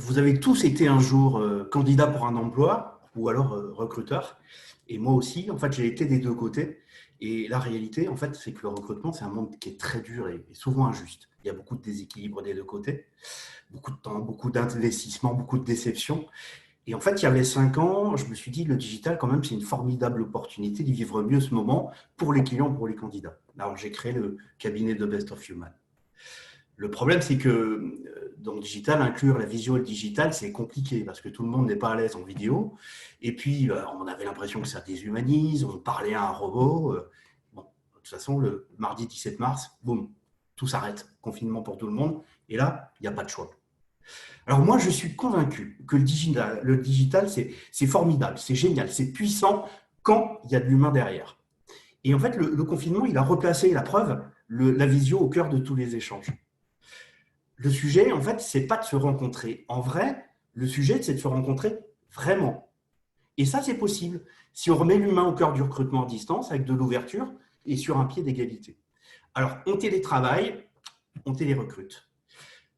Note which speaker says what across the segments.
Speaker 1: Vous avez tous été un jour candidat pour un emploi ou alors recruteur. Et moi aussi, en fait, j'ai été des deux côtés. Et la réalité, en fait, c'est que le recrutement, c'est un monde qui est très dur et souvent injuste. Il y a beaucoup de déséquilibre des deux côtés, beaucoup de temps, beaucoup d'investissement, beaucoup de déceptions. Et en fait, il y avait 5 ans, je me suis dit, le digital, quand même, c'est une formidable opportunité de vivre mieux ce moment pour les clients, pour les candidats. Alors, j'ai créé le cabinet de Best of Human. Le problème, c'est que dans le digital, inclure la visio et le digital, c'est compliqué parce que tout le monde n'est pas à l'aise en vidéo. Et puis, on avait l'impression que ça déshumanise, on parlait à un robot. Bon, de toute façon, le mardi 17 mars, boum, tout s'arrête. Confinement pour tout le monde. Et là, il n'y a pas de choix. Alors moi, je suis convaincu que le digital c'est formidable, c'est génial, c'est puissant quand il y a de l'humain derrière. Et en fait, le confinement, il a replacé la preuve, la visio au cœur de tous les échanges. Le sujet, en fait, c'est pas de se rencontrer en vrai. Le sujet, c'est de se rencontrer vraiment. Et ça, c'est possible si on remet l'humain au cœur du recrutement à distance avec de l'ouverture et sur un pied d'égalité. Alors, on télétravaille, on télérecrute.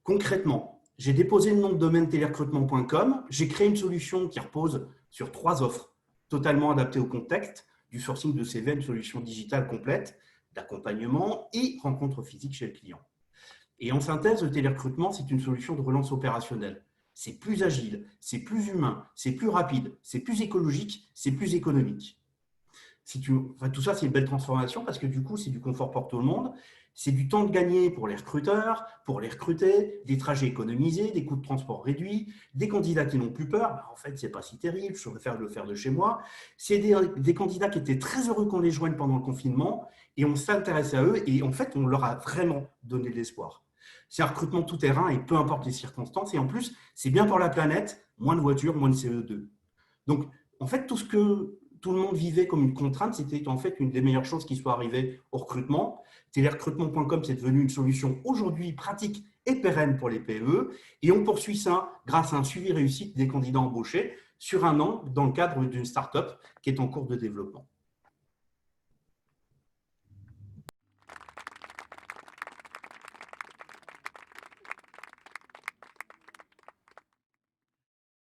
Speaker 1: Concrètement, j'ai déposé le nom de domaine télérecrutement.com. J'ai créé une solution qui repose sur 3 offres totalement adaptées au contexte, du sourcing de CV, une solution digitale complète, d'accompagnement et rencontre physique chez le client. Et en synthèse, le télérecrutement, c'est une solution de relance opérationnelle. C'est plus agile, c'est plus humain, c'est plus rapide, c'est plus écologique, c'est plus économique. Tout ça, c'est une belle transformation parce que du coup, c'est du confort pour tout le monde. C'est du temps de gagner pour les recruteurs, pour les recruter, des trajets économisés, des coûts de transport réduits, des candidats qui n'ont plus peur. En fait, ce n'est pas si terrible, je préfère le faire de chez moi. C'est des candidats qui étaient très heureux qu'on les joigne pendant le confinement et on s'intéresse à eux et en fait, on leur a vraiment donné de l'espoir. C'est un recrutement tout terrain et peu importe les circonstances. Et en plus, c'est bien pour la planète, moins de voitures, moins de CO2. Donc, en fait, tout ce que tout le monde vivait comme une contrainte, c'était en fait une des meilleures choses qui soit arrivée au recrutement. Télérecrutement.com, c'est devenu une solution aujourd'hui pratique et pérenne pour les PME. Et on poursuit ça grâce à un suivi réussi des candidats embauchés sur un an dans le cadre d'une start-up qui est en cours de développement.